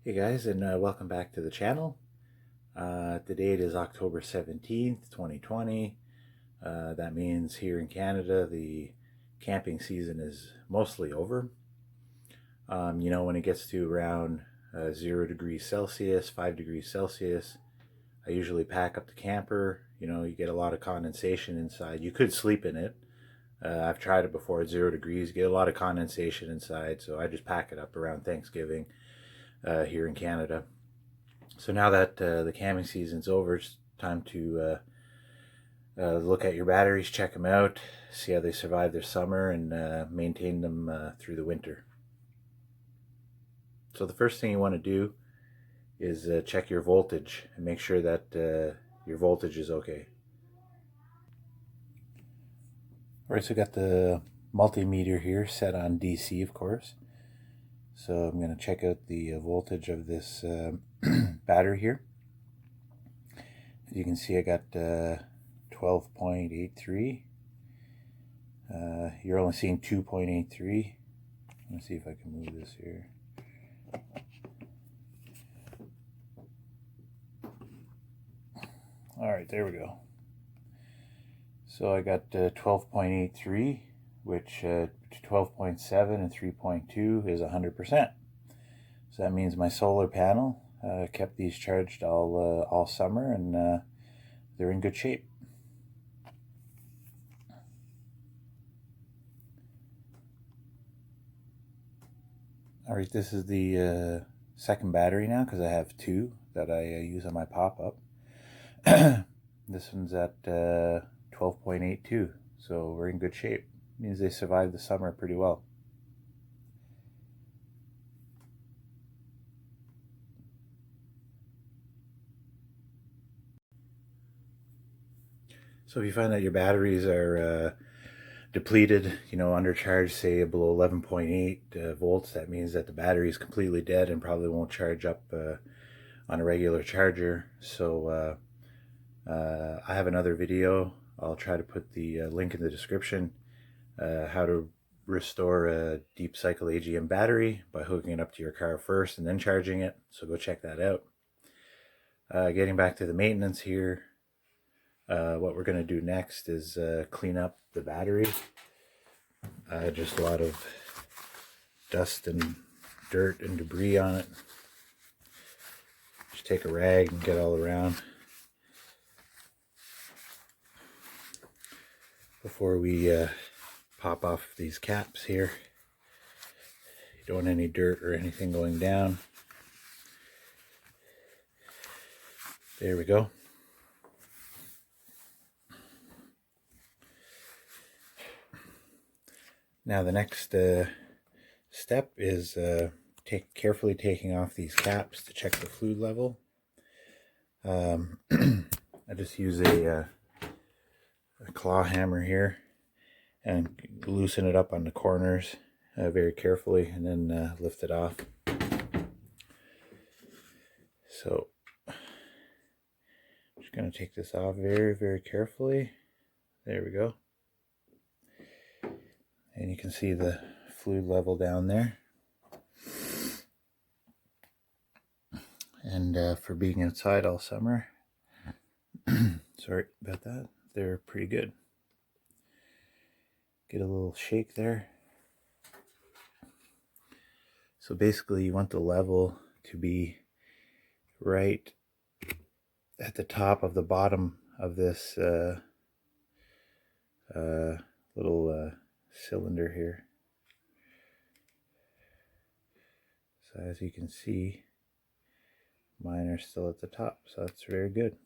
Hey guys, and welcome back to the channel. The date is October 17th, 2020. That means here in Canada, the camping season is mostly over. When it gets to around 0 degrees Celsius, 5 degrees Celsius, I usually pack up the camper. You get a lot of condensation inside. You could sleep in it. I've tried it before at 0 degrees, get a lot of condensation inside, so I just pack it up around Thanksgiving here in Canada. So now that the camping season's over, it's time to look at your batteries, check them out, see how they survive their summer, and maintain them through the winter. So the first thing you want to do is check your voltage and make sure that your voltage is okay. Alright, so I got the multimeter here set on DC, of course. So I'm going to check out the voltage of this battery here. As you can see, I got 12.83. You're only seeing 2.83. Let's see if I can move this here. Alright, there we go. So I got 12.83, which 12.7 and 3.2 is 100%. So that means my solar panel kept these charged all summer, and they're in good shape. Alright, this is the second battery now, because I have two that I use on my pop-up. This one's at 12.82, so we're in good shape. It means they survived the summer pretty well. So if you find that your batteries are depleted, undercharged, say below 11.8 volts, that means that the battery is completely dead and probably won't charge up on a regular charger. So I have another video. I'll try to put the link in the description, how to restore a deep cycle AGM battery by hooking it up to your car first and then charging it. So go check that out. Getting back to the maintenance here, what we're going to do next is clean up the battery. Just a lot of dust and dirt and debris on it. Just take a rag and get all around before we pop off these caps here. You don't want any dirt or anything going down. There we go. Now the next step is carefully taking off these caps to check the fluid level. I just use a claw hammer here and loosen it up on the corners very carefully, and then lift it off. So I'm just going to take this off very, very carefully. There we go. And you can see the fluid level down there. And for being outside all summer, sorry about that, they're pretty good. Get a little shake there. So basically you want the level to be right at the top of the bottom of this little cylinder here. So as you can see, mine are still at the top, so that's very good.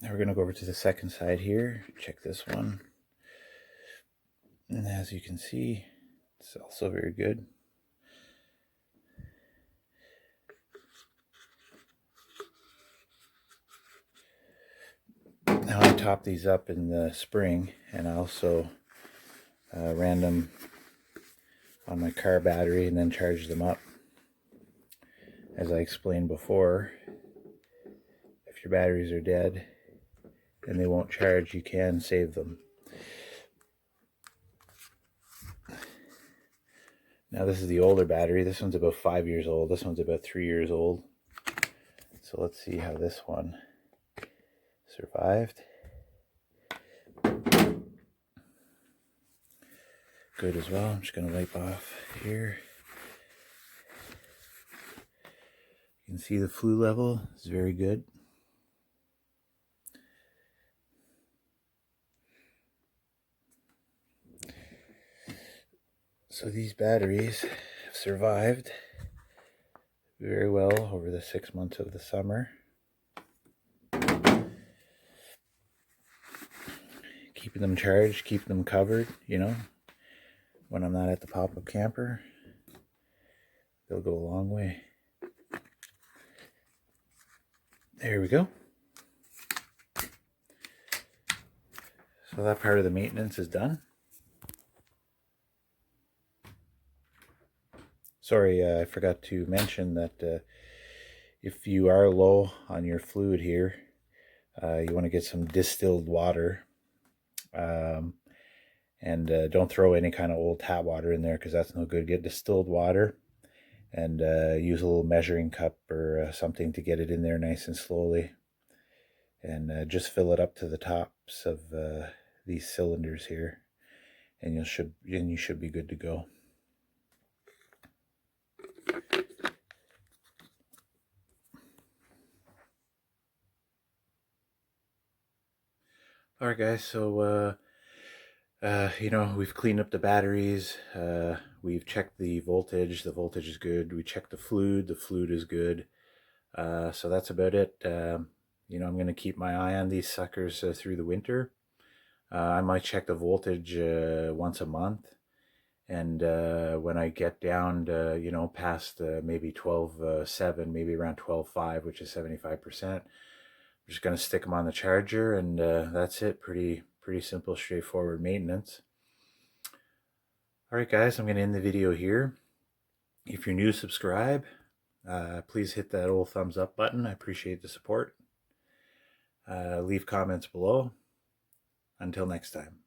Now we're going to go over to the second side here, check this one. And as you can see, it's also very good. Now I top these up in the spring, and I also ran them on my car battery and then charged them up. As I explained before, if your batteries are dead and they won't charge, you can save them. Now this is the older battery. This one's about 5 years old. This one's about 3 years old. So let's see how this one survived. Good as well. I'm just going to wipe off here. You can see the flue level is very good. So these batteries have survived very well over the 6 months of the summer. Keeping them charged, keeping them covered, you know, when I'm not at the pop-up camper, they'll go a long way. There we go. So that part of the maintenance is done. Sorry, I forgot to mention that if you are low on your fluid here, you want to get some distilled water. And don't throw any kind of old tap water in there, because that's no good. Get distilled water and use a little measuring cup or something to get it in there nice and slowly. And just fill it up to the tops of these cylinders here, and you should be good to go. Alright guys, so you know, we've cleaned up the batteries, we've checked the voltage is good, we checked the fluid is good, so that's about it. You know, I'm going to keep my eye on these suckers through the winter. I might check the voltage once a month, and when I get down to, you know, past maybe 12.7, maybe around 12.5, which is 75%, I'm just going to stick them on the charger, and that's it. Pretty simple, straightforward maintenance. Alright guys, I'm going to end the video here. If you're new, subscribe. Please hit that old thumbs up button. I appreciate the support. Leave comments below. Until next time.